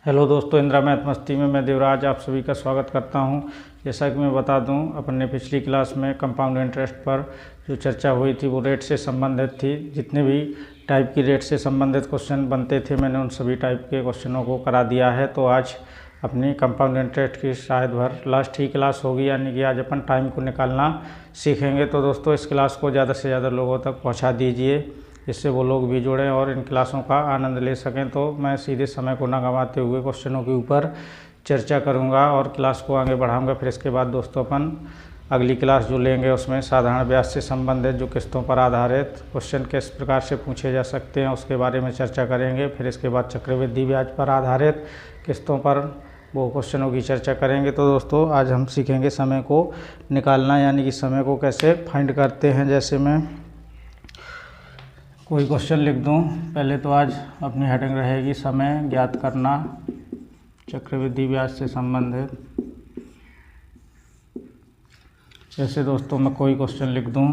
Hello दोस्तों, Indira math मस्ती में मैं देवराज आप सभी का स्वागत करता हूं। जैसा कि मैं बता दूं, अपने पिछली क्लास में कंपाउंड इंटरेस्ट पर जो चर्चा हुई थी वो रेट से संबंधित थी। जितने भी टाइप की रेट से संबंधित क्वेश्चन बनते थे मैंने उन सभी टाइप के क्वेश्चनों को करा दिया है। तो आज अपनी कंपाउंड इंटरेस्ट की शायद भर लास्ट ही क्लास होगी, यानी कि आज अपन टाइम को निकालना सीखेंगे। तो दोस्तों इस क्लास को ज़्यादा से ज़्यादा लोगों तक पहुँचा दीजिए, जिससे वो लोग भी जुड़ें और इन क्लासों का आनंद ले सकें। तो मैं सीधे समय को न गंवाते हुए क्वेश्चनों के ऊपर चर्चा करूंगा और क्लास को आगे बढ़ाऊंगा। फिर इसके बाद दोस्तों अपन अगली क्लास जो लेंगे उसमें साधारण ब्याज से संबंधित जो किस्तों पर आधारित क्वेश्चन किस प्रकार से पूछे जा सकते हैं उसके बारे में चर्चा करेंगे। फिर इसके बाद चक्रवृद्धि ब्याज पर आधारित किस्तों पर वो क्वेश्चनों की चर्चा करेंगे। तो दोस्तों आज हम सीखेंगे समय को निकालना, यानी कि समय को कैसे फाइंड करते हैं। जैसे मैं कोई क्वेश्चन लिख दूं, पहले तो आज अपनी हेडिंग रहेगी समय ज्ञात करना चक्रवृद्धि ब्याज से संबंधित। जैसे दोस्तों मैं कोई क्वेश्चन लिख दूं,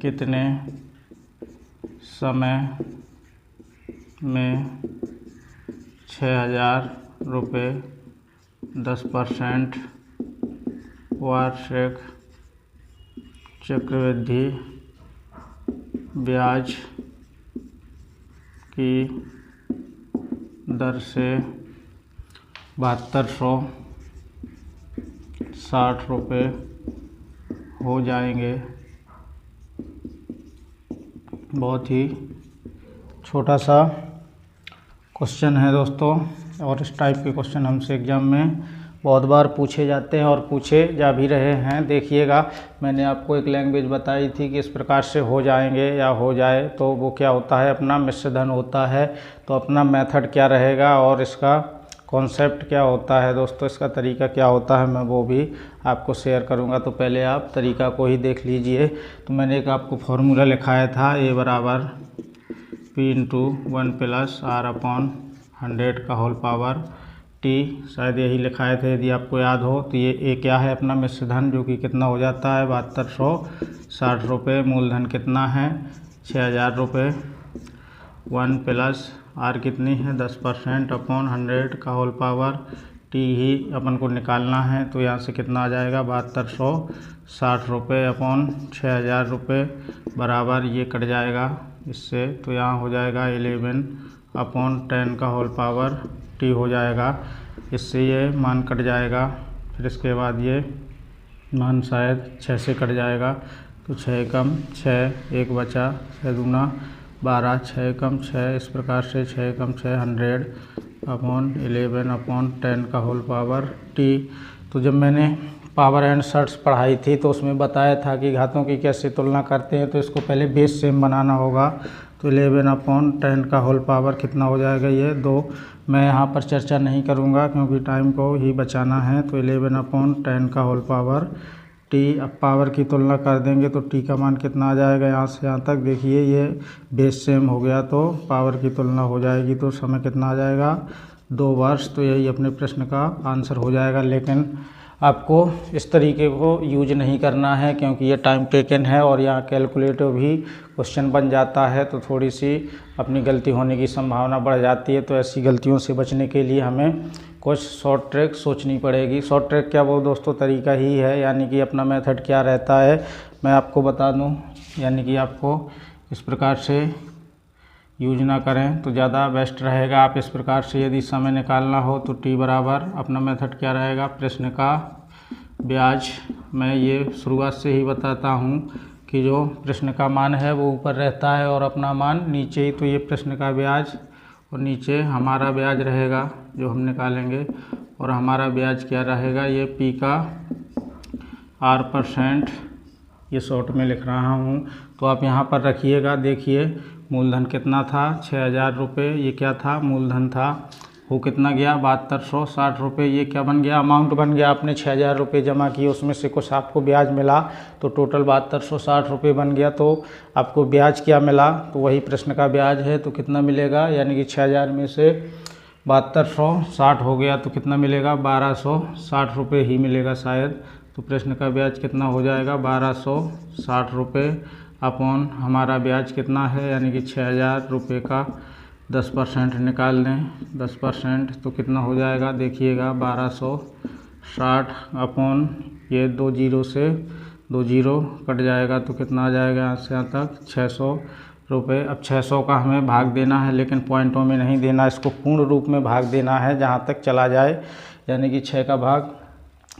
कितने समय में 6,000 रुपये 10% वार्षिक चक्रवृद्धि ब्याज की दर से 7260 रुपये हो जाएंगे। बहुत ही छोटा सा क्वेश्चन है दोस्तों, और इस टाइप के क्वेश्चन हमसे एग्जाम में बहुत बार पूछे जाते हैं और पूछे जा भी रहे हैं। देखिएगा, मैंने आपको एक लैंग्वेज बताई थी कि इस प्रकार से हो जाएंगे या हो जाए, तो वो क्या होता है, अपना मिश्र धन होता है। तो अपना मेथड क्या रहेगा और इसका कॉन्सेप्ट क्या होता है दोस्तों, इसका तरीका क्या होता है, मैं वो भी आपको शेयर करूंगा। तो पहले आप तरीका को ही देख लीजिए। तो मैंने एक आपको फॉर्मूला लिखाया था, A बराबर P/1 + R/100 का होल पावर T, शायद यही लिखाए थे। यदि आपको याद हो तो ये A क्या है, अपना मिश्र धन, जो कि कितना हो जाता है 7260 रुपये। मूलधन कितना है 6,000 रुपये। 1 + R कितनी है 10% अपॉन 100 का होल पावर T ही अपन को निकालना है। तो यहाँ से कितना आ जाएगा 7260 रुपये अपॉन 6,000 रुपये बराबर ये कट जाएगा इससे। तो यहाँ हो जाएगा 11/10 का होल पावर T हो जाएगा। इससे ये मान कट जाएगा। फिर इसके बाद ये मान शायद 6 से कट जाएगा। तो 6 कम 6 1 बचा, 6 दूना 12, 6 कम 6, इस प्रकार से 6 कम 6 100/11/10 का होल पावर T। तो जब मैंने पावर एंड सर्ट्स पढ़ाई थी तो उसमें बताया था कि घातों की कैसे तुलना करते हैं। तो इसको पहले बेस सेम बनाना होगा। तो 11/10 का होल पावर कितना हो जाएगा, ये 2। मैं यहाँ पर चर्चा नहीं करूँगा क्योंकि टाइम को ही बचाना है। तो 11/10 का होल पावर T। अब पावर की तुलना कर देंगे तो T का मान कितना आ जाएगा, यहाँ से यहाँ तक देखिए ये बेस सेम हो गया तो पावर की तुलना हो जाएगी। तो समय कितना आ जाएगा 2 वर्ष। तो यही अपने प्रश्न का आंसर हो जाएगा। लेकिन आपको इस तरीके को यूज नहीं करना है क्योंकि ये टाइम टेकन है और यहाँ कैलकुलेटिव भी क्वेश्चन बन जाता है, तो थोड़ी सी अपनी गलती होने की संभावना बढ़ जाती है। तो ऐसी गलतियों से बचने के लिए हमें कुछ शॉर्ट ट्रिक सोचनी पड़ेगी। शॉर्ट ट्रिक क्या, वो दोस्तों तरीका ही है, यानी कि अपना मेथड क्या रहता है मैं आपको बता दूँ। यानी कि आपको इस प्रकार से यूज ना करें तो ज़्यादा बेस्ट रहेगा। आप इस प्रकार से यदि समय निकालना हो तो T बराबर अपना मेथड क्या रहेगा, प्रश्न का ब्याज। मैं ये शुरुआत से ही बताता हूँ कि जो प्रश्न का मान है वो ऊपर रहता है और अपना मान नीचे ही। तो ये प्रश्न का ब्याज और नीचे हमारा ब्याज रहेगा जो हम निकालेंगे। और हमारा ब्याज क्या रहेगा, ये P का R%, ये शॉर्ट में लिख रहा हूँ। तो आप यहाँ पर रखिएगा। देखिए मूलधन कितना था 6,000 रुपये, ये क्या था मूलधन था। वो कितना गया 7260 रुपये। ये क्या बन गया, अमाउंट बन गया। आपने 6,000 रुपये जमा किए, उसमें से कुछ आपको ब्याज मिला तो टोटल 7260 रुपये बन गया। तो आपको ब्याज क्या मिला, तो वही प्रश्न का ब्याज है। तो कितना मिलेगा, यानी कि 6,000 में से 7260 हो गया तो कितना मिलेगा 1260 रुपये ही मिलेगा शायद। तो प्रश्न का ब्याज कितना हो जाएगा 1260 रुपये अपॉन हमारा ब्याज कितना है, यानी कि 6,000 रुपये का 10% निकाल दें, 10% तो कितना हो जाएगा देखिएगा 1260 अपॉन ये 2 जीरो से 2 जीरो कट जाएगा तो कितना आ जाएगा यहाँ से यहाँ तक 600 रुपये। अब 600 का हमें भाग देना है, लेकिन पॉइंटों में नहीं देना, इसको पूर्ण रूप में भाग देना है जहाँ तक चला जाए, यानी कि 6 का भाग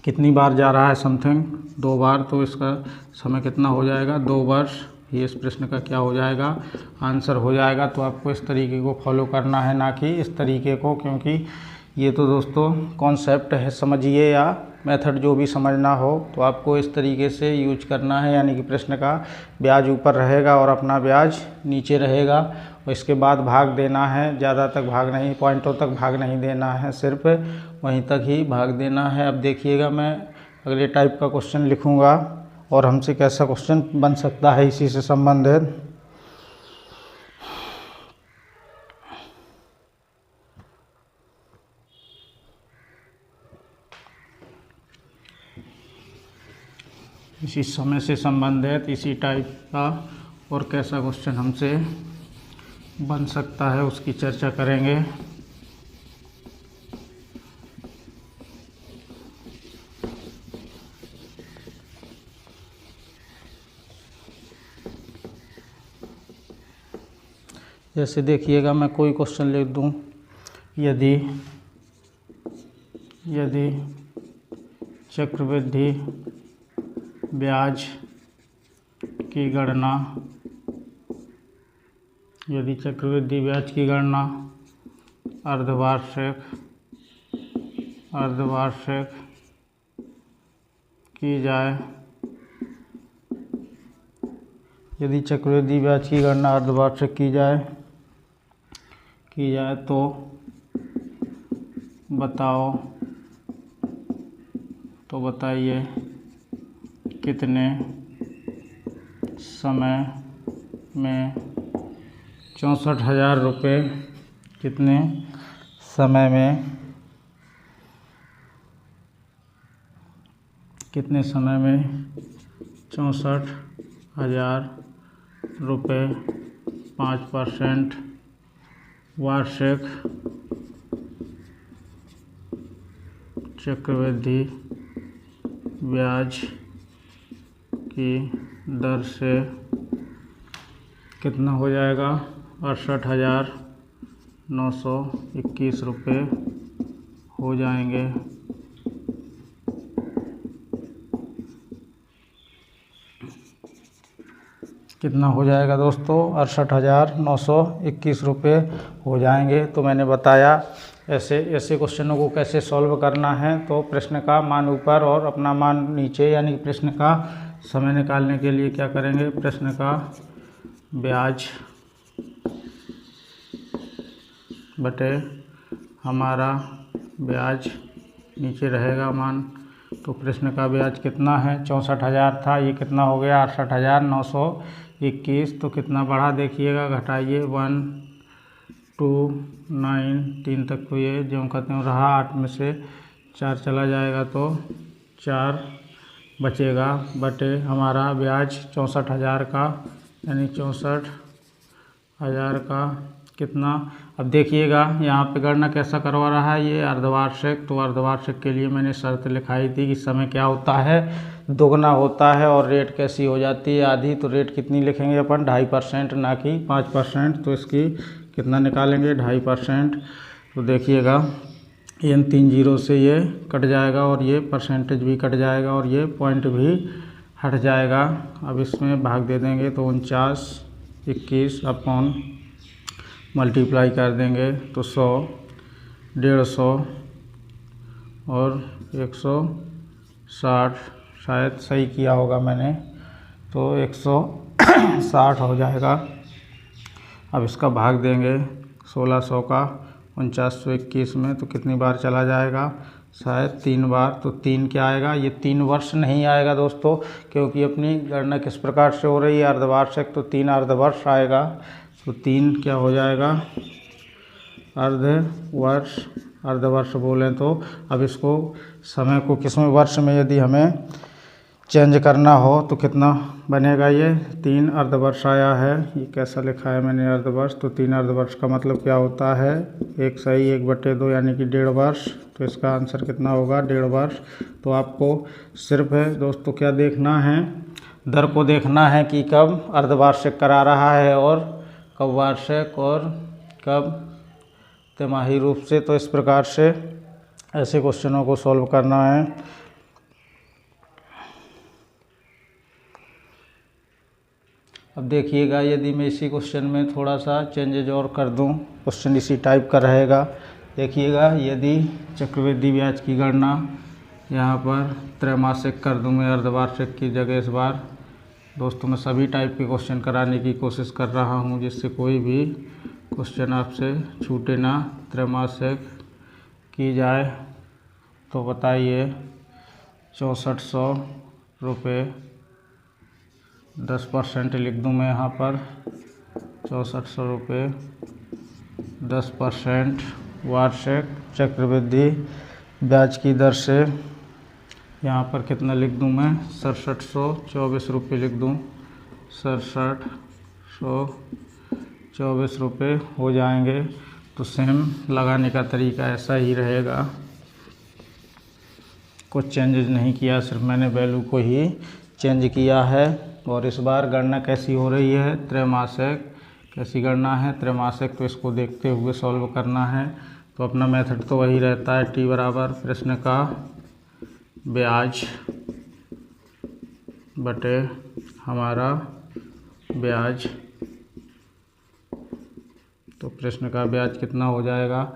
कितनी बार जा रहा है, समथिंग 2 बार, तो इसका समय कितना हो जाएगा 2 वर्ष। ये इस प्रश्न का क्या हो जाएगा आंसर हो जाएगा। तो आपको इस तरीके को फॉलो करना है, ना कि इस तरीके को, क्योंकि ये तो दोस्तों कॉन्सेप्ट है, समझिए, या मेथड जो भी समझना हो तो आपको इस तरीके से यूज करना है, यानी कि प्रश्न का ब्याज ऊपर रहेगा और अपना ब्याज नीचे रहेगा, और इसके बाद भाग देना है, ज़्यादा तक भाग नहीं, पॉइंटों तक भाग नहीं देना है, सिर्फ वहीं तक ही भाग देना है। अब देखिएगा मैं अगले टाइप का क्वेश्चन लिखूँगा और हमसे कैसा क्वेश्चन बन सकता है इसी से संबंधित। इसी समय से संबंधित इसी टाइप का और कैसा क्वेश्चन हमसे बन सकता है उसकी चर्चा करेंगे। जैसे देखिएगा मैं कोई क्वेश्चन लिख दूं, यदि चक्रवृद्धि ब्याज की गणना, यदि चक्रवृद्धि ब्याज की गणना अर्धवार्षिक की जाए, यदि चक्रवृद्धि ब्याज की गणना अर्धवार्षिक की जाए तो बताइए कितने समय में 64,000 रुपये, कितने समय में 64,000 रुपये 5% वार्षिक चक्रवृद्धि ब्याज की दर से कितना हो जाएगा 68,921 रुपये हो जाएंगे। कितना हो जाएगा दोस्तों 68,921 रुपये हो जाएंगे। तो मैंने बताया ऐसे क्वेश्चनों को कैसे सॉल्व करना है। तो प्रश्न का मान ऊपर और अपना मान नीचे, यानी प्रश्न का समय निकालने के लिए क्या करेंगे, प्रश्न का ब्याज बटे हमारा ब्याज, नीचे रहेगा मान। तो प्रश्न का ब्याज कितना है 64,000 था, ये कितना हो गया 68,921। तो कितना बढ़ा देखिएगा, घटाइए 1 2 9 3 तक, तो ये जो कहते हैं रहा, 8 में से 4 चला जाएगा तो 4 बचेगा, बटे हमारा ब्याज 64,000 का, यानी 64,000 का कितना। अब देखिएगा यहाँ पे गणना कैसा करवा रहा है, ये अर्धवार्षिक। तो अर्धवार्षिक के लिए मैंने शर्त लिखाई थी कि समय क्या होता है दोगुना होता है, और रेट कैसी हो जाती है आधी। तो रेट कितनी लिखेंगे अपन 2.5%, ना कि 5%। तो इसकी कितना निकालेंगे 2.5%। तो देखिएगा इन 3 जीरो से ये कट जाएगा, और ये परसेंटेज भी कट जाएगा, और ये पॉइंट भी हट जाएगा। अब इसमें भाग दे देंगे तो 49/21 अपॉन मल्टीप्लाई कर देंगे तो 100, 150 और 160, शायद सही किया होगा मैंने, तो 160 हो जाएगा। अब इसका भाग देंगे 1600 का 4921 में, तो कितनी बार चला जाएगा, शायद 3 बार। तो 3 क्या आएगा, ये 3 वर्ष नहीं आएगा दोस्तों, क्योंकि अपनी गणना किस प्रकार से हो रही है अर्धवार्षिक, तो 3 अर्धवर्ष आएगा। तो 3 क्या हो जाएगा अर्धवर्ष बोलें तो। अब इसको समय को किसवें वर्ष में यदि हमें चेंज करना हो तो कितना बनेगा। ये 3 अर्धवर्ष आया है, ये कैसा लिखा है मैंने अर्धवर्ष, तो 3 अर्धवर्ष का मतलब क्या होता है, 1 सही 1/2 यानी कि 1.5 वर्ष। तो इसका आंसर कितना होगा, 1.5 वर्ष। तो आपको सिर्फ है दोस्तों क्या देखना है, दर को देखना है कि कब अर्धवार्षिक करा रहा है और कब वार्षिक और कब तिमाही रूप से। तो इस प्रकार से ऐसे क्वेश्चनों को सॉल्व करना है। अब देखिएगा, यदि मैं इसी क्वेश्चन में थोड़ा सा चेंजेज और कर दूं, क्वेश्चन इसी टाइप का रहेगा। देखिएगा, यदि चक्रवृद्धि ब्याज की गणना यहाँ पर त्रैमासिक कर दूं मैं अर्धवार्षिक की जगह, इस बार दोस्तों मैं सभी टाइप के क्वेश्चन कराने की कोशिश कर रहा हूँ जिससे कोई भी क्वेश्चन आपसे छूटे ना। त्रैमासिक की जाए तो बताइए 6400 रुपये, 10% लिख दूँ मैं यहाँ पर, 6400 रुपये 10% वार्षिक चक्रवृद्धि ब्याज की दर से। यहाँ पर कितना लिख दूँ मैं, 6724 रुपये लिख दूँ, 6724 रुपये हो जाएंगे। तो सेम लगाने का तरीका ऐसा ही रहेगा, कुछ चेंजेस नहीं किया, सिर्फ मैंने वैल्यू को ही चेंज किया है। और इस बार गणना कैसी हो रही है, त्रैमासिक कैसी गणना है, त्रैमासिक। तो इसको देखते हुए सॉल्व करना है। तो अपना मेथड तो वही रहता है, टी बराबर प्रश्न का ब्याज बटे हमारा ब्याज। तो प्रश्न का ब्याज कितना हो जाएगा,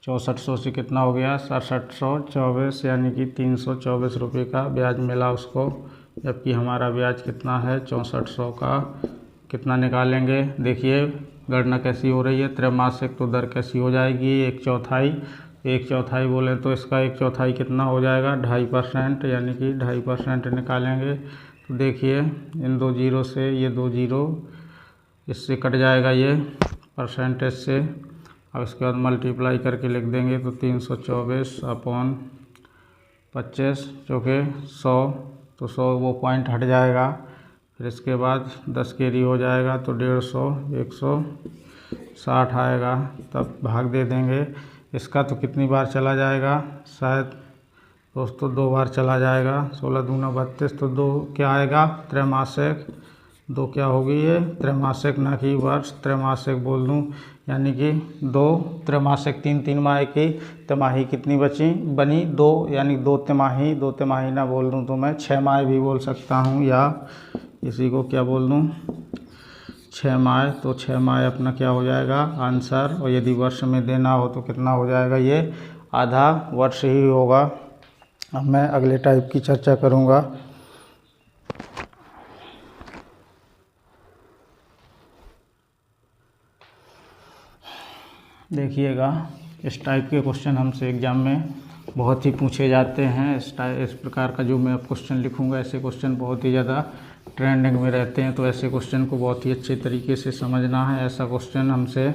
6400 से कितना हो गया, 6724 यानी कि 324 रुपये का ब्याज मिला उसको। जबकि हमारा ब्याज कितना है 6400 का, कितना निकालेंगे। देखिए गणना कैसी हो रही है, त्रैमासिक, तो दर कैसी हो जाएगी, 1/4। 1/4 बोले तो इसका 1/4 कितना हो जाएगा, 2.5%, यानी कि 2.5% निकालेंगे। तो देखिए इन 2 जीरो से ये 2 जीरो इससे कट जाएगा ये परसेंटेज से। अब इसके बाद मल्टीप्लाई करके लिख देंगे तो 324/25 जो कि 100, तो 100 वो पॉइंट हट जाएगा। फिर इसके बाद 10 कैरी हो जाएगा तो 150, 160 आएगा, तब भाग दे देंगे। इसका तो कितनी बार चला जाएगा, शायद दोस्तों 2 बार चला जाएगा। 16 दूना 32, तो 2 क्या आएगा, त्रैमासिक। 2 क्या होगी ये, त्रैमासिक, ना कि वर्ष, त्रैमासिक बोल दूँ, यानी कि 2 त्रैमासिक, 3 माह की तिमाही कितनी बनी 2, यानी 2 तिमाही। 2 तिमाही ना बोल दूँ तो मैं 6 माह भी बोल सकता हूँ, या इसी को क्या बोल दूँ, 6 माह। तो 6 माह अपना क्या हो जाएगा आंसर। और यदि वर्ष में देना हो तो कितना हो जाएगा, ये आधा वर्ष ही होगा। अब मैं अगले टाइप की चर्चा करूँगा। देखिएगा, इस टाइप के क्वेश्चन हमसे एग्ज़ाम में बहुत ही पूछे जाते हैं। इस प्रकार का जो मैं अब क्वेश्चन लिखूँगा, ऐसे क्वेश्चन बहुत ही ज़्यादा ट्रेंडिंग में रहते हैं। तो ऐसे क्वेश्चन को बहुत ही अच्छे तरीके से समझना है। ऐसा क्वेश्चन हमसे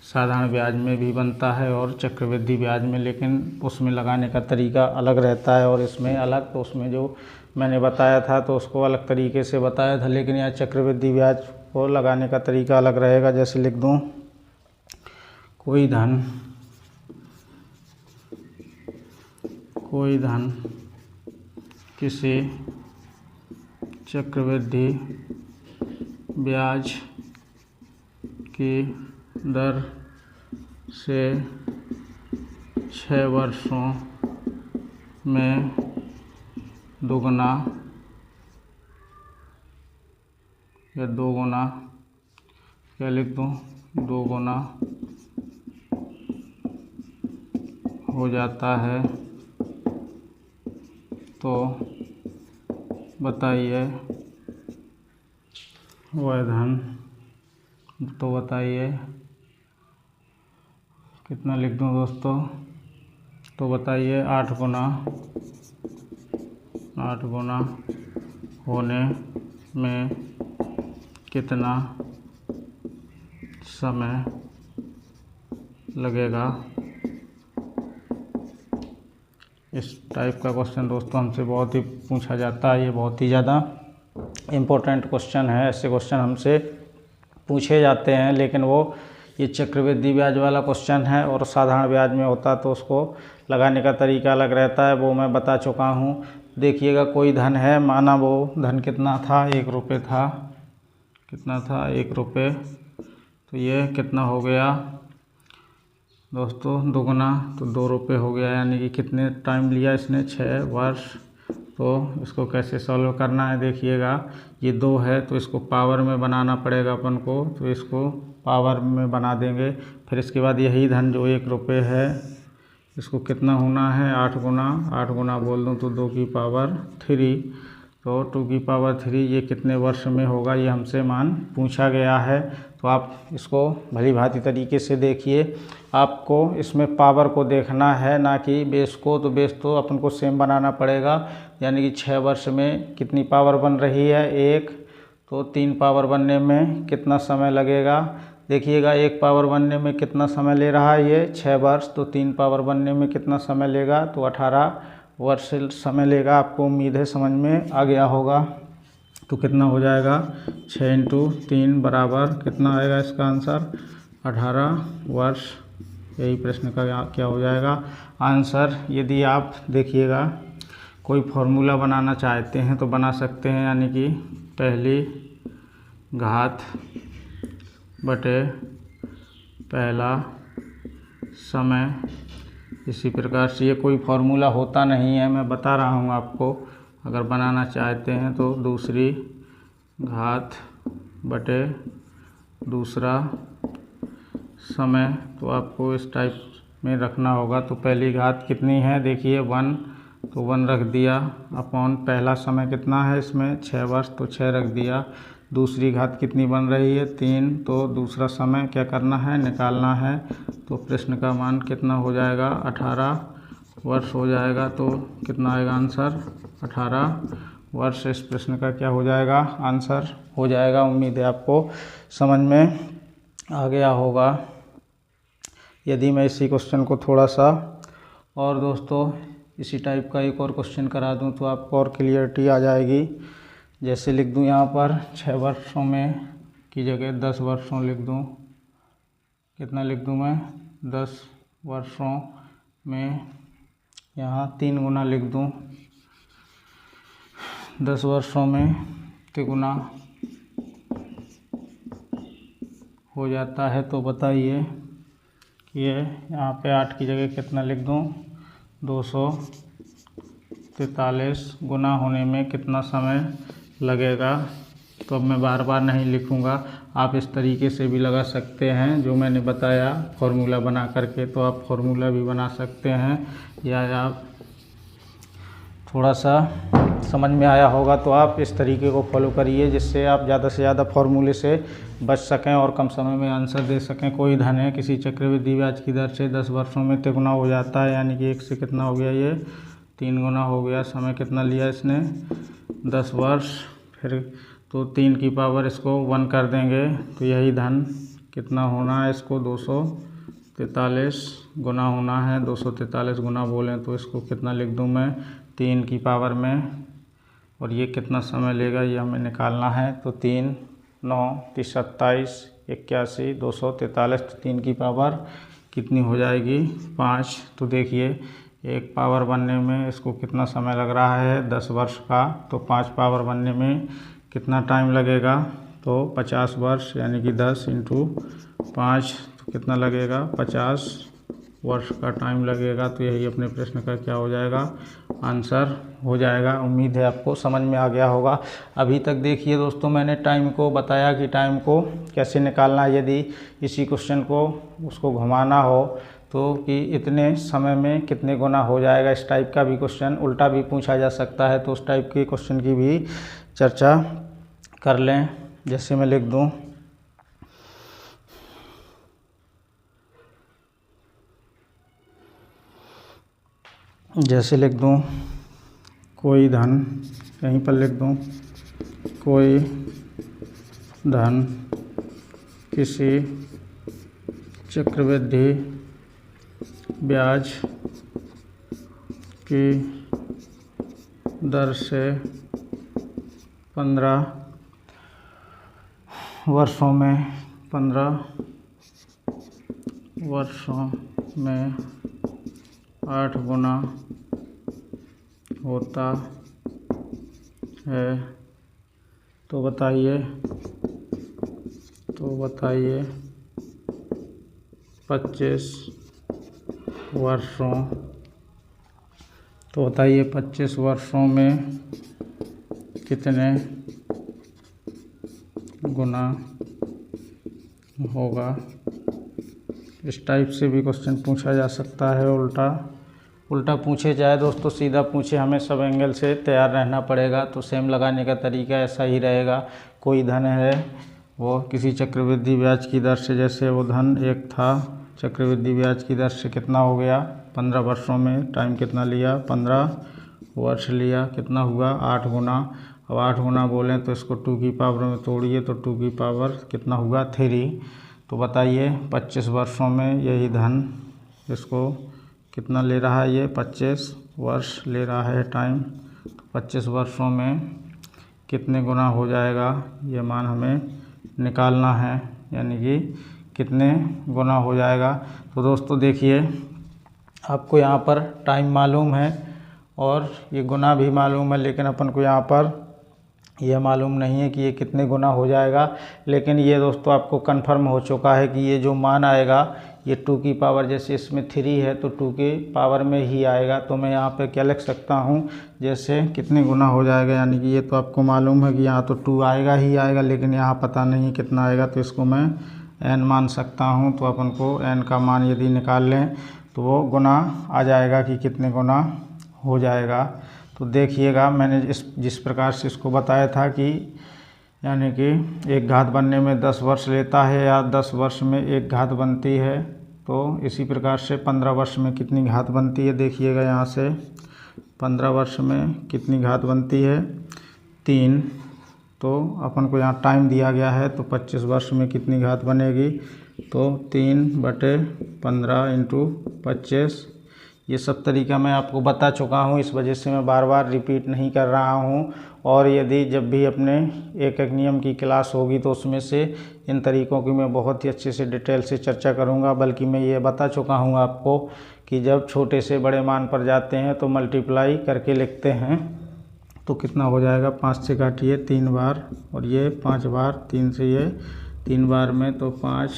साधारण ब्याज में भी बनता है और चक्रवृद्धि ब्याज में, लेकिन उसमें लगाने का तरीका अलग रहता है और इसमें अलग। तो उसमें जो मैंने बताया था तो उसको अलग तरीके से बताया था, लेकिन यहाँ चक्रवृद्धि ब्याज को लगाने का तरीका अलग रहेगा। जैसे लिख दूँ, कोई धन किसी चक्रवृद्धि ब्याज की दर से 6 वर्षों में दोगुना या 2 गुना, क्या लिख दूँ, 2 गुना हो जाता है, तो बताइए वह धन, तो बताइए कितना लिख दूँ दोस्तों, तो बताइए 8 गुना होने में कितना समय लगेगा। इस टाइप का क्वेश्चन दोस्तों हमसे बहुत ही पूछा जाता है। ये बहुत ही ज़्यादा इम्पोर्टेंट क्वेश्चन है। ऐसे क्वेश्चन हमसे पूछे जाते हैं, लेकिन वो ये चक्रवृद्धि ब्याज वाला क्वेश्चन है और साधारण ब्याज में होता तो उसको लगाने का तरीका अलग रहता है, वो मैं बता चुका हूँ। देखिएगा, कोई धन है, माना वो धन कितना था, 1 रुपये था। कितना था? 1 रुपये। तो ये कितना हो गया दोस्तों? दुगुना, तो 2 रुपये हो गया। यानी कि कितने टाइम लिया इसने? 6 वर्ष। तो इसको कैसे सॉल्व करना है देखिएगा। ये 2 है तो इसको पावर में बनाना पड़ेगा अपन को, तो इसको पावर में बना देंगे। फिर इसके बाद यही धन जो 1 रुपये है, इसको कितना होना है? 8 गुना। 8 गुना बोल दूँ तो 2 की पावर 3। तो 2 की पावर 3 ये कितने वर्ष में होगा, ये हमसे मान पूछा गया है। तो आप इसको भली भांति तरीके से देखिए। आपको इसमें पावर को देखना है, ना कि बेस को। तो बेस तो अपन को सेम बनाना पड़ेगा। यानी कि 6 वर्ष में कितनी पावर बन रही है? 1। तो 3 पावर बनने में कितना समय लगेगा? देखिएगा, 1 पावर बनने में कितना समय ले रहा है? ये 6 वर्ष। तो 3 पावर बनने में कितना समय लेगा? तो 18 वर्ष समय लेगा। आपको उम्मीद है समझ में आ गया होगा। तो कितना हो जाएगा? 6 × 3 बराबर कितना आएगा इसका आंसर? 18 वर्ष। यही प्रश्न का क्या हो जाएगा आंसर। यदि आप देखिएगा कोई फॉर्मूला बनाना चाहते हैं तो बना सकते हैं। यानी कि पहली घात बटे पहला समय। इसी प्रकार से ये कोई फार्मूला होता नहीं है, मैं बता रहा हूँ आपको। अगर बनाना चाहते हैं तो दूसरी घात बटे दूसरा समय, तो आपको इस टाइप में रखना होगा। तो पहली घात कितनी है? देखिए 1, तो 1 रख दिया अपॉन पहला समय कितना है इसमें? 6 वर्ष, तो 6 रख दिया। दूसरी घात कितनी बन रही है? 3। तो दूसरा समय क्या करना है? निकालना है। तो प्रश्न का मान कितना हो जाएगा? 18 वर्ष हो जाएगा। तो कितना आएगा आंसर? 18 वर्ष। इस प्रश्न का क्या हो जाएगा? आंसर हो जाएगा। उम्मीद है आपको समझ में आ गया होगा। यदि मैं इसी क्वेश्चन को थोड़ा सा और दोस्तों इसी टाइप का एक और क्वेश्चन करा दूं तो आपको और क्लियरिटी आ जाएगी। जैसे लिख दूं यहाँ पर 6 वर्षों में की जगह 10 वर्षों लिख दूं। कितना लिख दूं मैं? 10 वर्षों में। यहाँ 3 गुना लिख दूं। 10 वर्षों में 3 गुना हो जाता है। तो बताइए कि ये यहाँ पे 8 की जगह कितना लिख दूं? 243 गुना होने में कितना समय लगेगा? तो अब मैं बार बार नहीं लिखूंगा, आप इस तरीके से भी लगा सकते हैं जो मैंने बताया फॉर्मूला बना करके। तो आप फॉर्मूला भी बना सकते हैं, या आप थोड़ा सा समझ में आया होगा तो आप इस तरीके को फॉलो करिए, जिससे आप ज़्यादा से ज़्यादा फॉर्मूले से बच सकें और कम समय में आंसर दे सकें। कोई धन है किसी चक्रवृद्धि ब्याज की दर से 10 वर्षों में 3 गुना हो जाता है। यानी कि 1 से कितना हो गया? ये 3 गुना हो गया। समय कितना लिया इसने? 10 वर्ष। फिर तो 3 की पावर इसको 1 कर देंगे, तो यही धन कितना होना है इसको? 243 गुना होना है। 243 गुना बोलें तो इसको कितना लिख दूं मैं? 3 की पावर में। और ये कितना समय लेगा ये हमें निकालना है। तो 3 9 30 27 81 243। तो 3 की पावर कितनी हो जाएगी? 5। तो देखिए 1 पावर बनने में इसको कितना समय लग रहा है? 10 वर्ष का। तो 5 पावर बनने में कितना टाइम लगेगा? तो 50 वर्ष। यानी कि 10 × 5 तो कितना लगेगा? 50 वर्ष का टाइम लगेगा। तो यही अपने प्रश्न का क्या हो जाएगा? आंसर हो जाएगा। उम्मीद है आपको समझ में आ गया होगा। अभी तक देखिए दोस्तों, मैंने टाइम को बताया कि टाइम को कैसे निकालना है। यदि इसी क्वेश्चन को उसको घुमाना हो तो कि इतने समय में कितने गुना हो जाएगा, इस टाइप का भी क्वेश्चन उल्टा भी पूछा जा सकता है। तो उस टाइप के क्वेश्चन की भी चर्चा कर लें। जैसे मैं लिख दूं, कोई धन, यहीं पर लिख दूं, कोई धन किसी चक्रवृद्धि ब्याज की दर से 15 वर्षों में 8 गुना होता है। तो बताइए 25 वर्षों, तो बताइए 25 वर्षों में कितने गुना होगा। इस टाइप से भी क्वेश्चन पूछा जा सकता है। उल्टा पूछे जाए दोस्तों, सीधा पूछे, हमें सब एंगल से तैयार रहना पड़ेगा। तो सेम लगाने का तरीका ऐसा ही रहेगा। कोई धन है, वो किसी चक्रवृद्धि ब्याज की दर से, जैसे वो धन एक था, चक्रवृद्धि ब्याज की दर से कितना हो गया 15 वर्षों में, टाइम कितना लिया 15 वर्ष लिया, कितना हुआ 8 गुना। अब 8 गुना बोलें तो इसको 2 की पावर में तोड़िए तो 2 की पावर कितना हुआ 3। तो बताइए 25 वर्षों में यही धन इसको कितना ले रहा है, ये 25 वर्ष ले रहा है टाइम। तो 25 वर्षों में कितने गुना हो जाएगा, ये मान हमें निकालना है, यानी कि कितने गुना हो जाएगा। तो दोस्तों देखिए, आपको यहाँ पर टाइम मालूम है और ये गुना भी मालूम है, लेकिन अपन को यहाँ पर यह मालूम नहीं है कि ये कितने गुना हो जाएगा। लेकिन ये दोस्तों आपको कंफर्म हो चुका है कि ये जो मान आएगा ये 2 की पावर, जैसे इसमें 3 है तो 2 की पावर में ही आएगा। तो मैं यहाँ पे क्या लिख सकता हूँ, जैसे कितने गुना हो जाएगा, यानी कि ये तो आपको मालूम है कि यहाँ तो 2 आएगा ही आएगा, लेकिन यहाँ पता नहीं कितना आएगा, तो इसको मैं n मान सकता हूँ। तो अपन को n का मान यदि निकाल लें तो वो गुना आ जाएगा कि कितने गुना हो जाएगा। तो देखिएगा, मैंने जिस प्रकार से इसको बताया था कि यानी कि एक घात बनने में 10 वर्ष लेता है या 10 वर्ष में एक घात बनती है, तो इसी प्रकार से 15 वर्ष में कितनी घात बनती है। देखिएगा यहाँ से 15 वर्ष में कितनी घात बनती है 3। तो अपन को यहाँ टाइम दिया गया है, तो 25 वर्ष में कितनी घात बनेगी, तो 3/15 × 25। ये सब तरीका मैं आपको बता चुका हूँ, इस वजह से मैं बार बार रिपीट नहीं कर रहा हूँ। और यदि जब भी अपने एक नियम की क्लास होगी तो उसमें से इन तरीक़ों की मैं बहुत ही अच्छे से डिटेल से चर्चा करूँगा। बल्कि मैं ये बता चुका हूँ आपको कि जब छोटे से बड़े मान पर जाते हैं तो मल्टीप्लाई करके लिखते हैं। तो कितना हो जाएगा, 5 से काटिए 3 बार, और ये 5 बार, 3 से ये 3 बार में, तो 5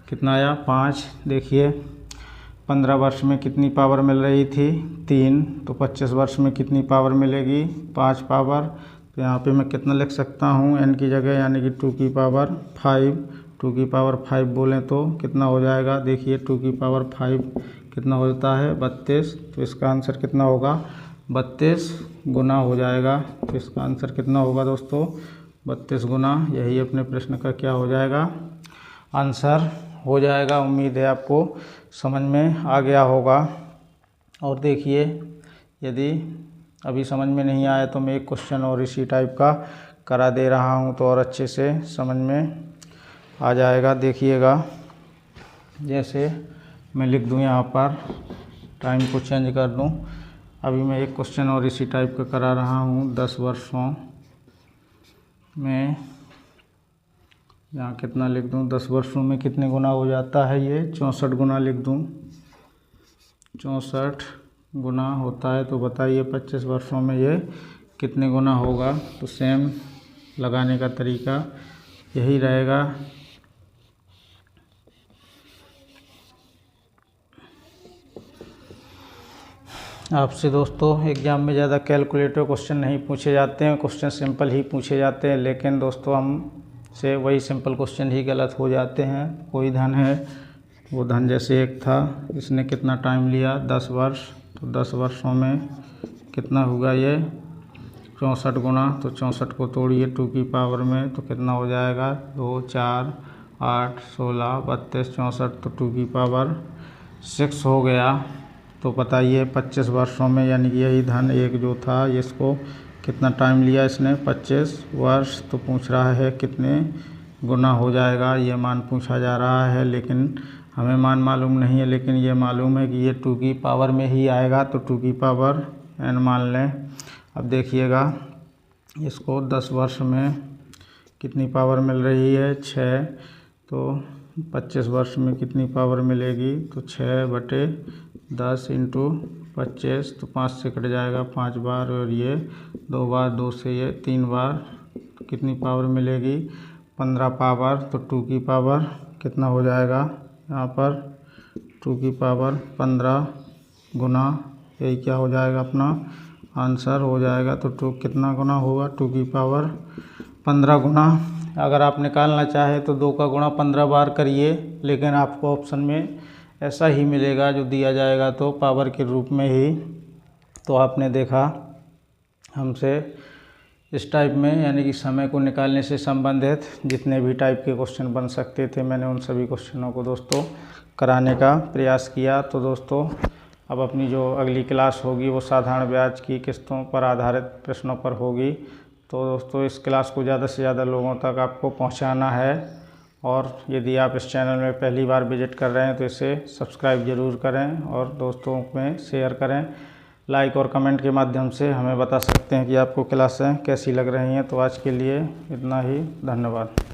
कितना आया 5। देखिए 15 वर्ष में कितनी पावर मिल रही थी 3, तो 25 वर्ष में कितनी पावर मिलेगी 5 पावर। तो यहाँ पे मैं कितना लिख सकता हूँ n की जगह, यानी कि 2 की पावर 5। 2 की पावर 5 बोलें तो कितना हो जाएगा, देखिए 2 की पावर 5 कितना होता है 32। तो इसका आंसर कितना होगा 32 गुना हो जाएगा। तो इसका आंसर कितना होगा दोस्तों 32 गुना। यही अपने प्रश्न का क्या हो जाएगा, आंसर हो जाएगा। उम्मीद है आपको समझ में आ गया होगा। और देखिए, यदि अभी समझ में नहीं आया तो मैं एक क्वेश्चन और इसी टाइप का करा दे रहा हूँ, तो और अच्छे से समझ में आ जाएगा। देखिएगा, जैसे मैं लिख दूँ यहाँ पर, टाइम को चेंज कर दूँ। अभी मैं एक क्वेश्चन और इसी टाइप का करा रहा हूँ। 10 वर्षों में, यहाँ कितना लिख दूँ, 10 वर्षों में कितने गुना हो जाता है, ये 64 गुना लिख दूँ, 64 गुना होता है। तो बताइए 25 वर्षों में ये कितने गुना होगा। तो सेम लगाने का तरीका यही रहेगा। आपसे दोस्तों एग्ज़ाम में ज़्यादा कैलकुलेटर क्वेश्चन नहीं पूछे जाते हैं, क्वेश्चन सिंपल ही पूछे जाते हैं। लेकिन दोस्तों हम से वही सिंपल क्वेश्चन ही गलत हो जाते हैं। कोई धन है, वो धन जैसे एक था, इसने कितना टाइम लिया 10 वर्ष, तो 10 वर्षों में कितना होगा ये 64 गुना। तो 64 को तोड़िए 2 की पावर में, तो कितना हो जाएगा 2, 4, 8, 16, 32, 64, तो 2 की पावर 6 हो गया। तो बताइए 25 वर्षों में, यानी कि यही धन एक जो था, इसको कितना टाइम लिया इसने 25 वर्ष। तो पूछ रहा है कितने गुना हो जाएगा, ये मान पूछा जा रहा है। लेकिन हमें मान मालूम नहीं है, लेकिन ये मालूम है कि ये 2 की पावर में ही आएगा, तो 2 की पावर n मान लें। अब देखिएगा इसको 10 वर्ष में कितनी पावर मिल रही है, 6। तो 25 वर्ष में कितनी पावर मिलेगी, तो 6/10 इंटू 25, तो 5 से कट जाएगा 5 बार, और ये 2 बार, 2 से ये 3 बार, तो कितनी पावर मिलेगी, 15 पावर। तो 2 की पावर कितना हो जाएगा यहाँ पर, 2 की पावर 15 गुना, यही क्या हो जाएगा अपना आंसर हो जाएगा। तो 2 कितना गुना होगा, 2 की पावर 15 गुना। अगर आप निकालना चाहें तो 2 का गुणा 15 बार करिए, लेकिन आपको ऑप्शन में ऐसा ही मिलेगा जो दिया जाएगा, तो पावर के रूप में ही। तो आपने देखा हमसे इस टाइप में, यानी कि समय को निकालने से संबंधित जितने भी टाइप के क्वेश्चन बन सकते थे, मैंने उन सभी क्वेश्चनों को दोस्तों कराने का प्रयास किया। तो दोस्तों अब अपनी जो अगली क्लास होगी वो साधारण ब्याज की किस्तों पर आधारित प्रश्नों पर होगी। तो दोस्तों इस क्लास को ज़्यादा से ज़्यादा लोगों तक आपको पहुंचाना है, और यदि आप इस चैनल में पहली बार विजिट कर रहे हैं तो इसे सब्सक्राइब ज़रूर करें और दोस्तों में शेयर करें। लाइक और कमेंट के माध्यम से हमें बता सकते हैं कि आपको क्लासें कैसी लग रही हैं। तो आज के लिए इतना ही, धन्यवाद।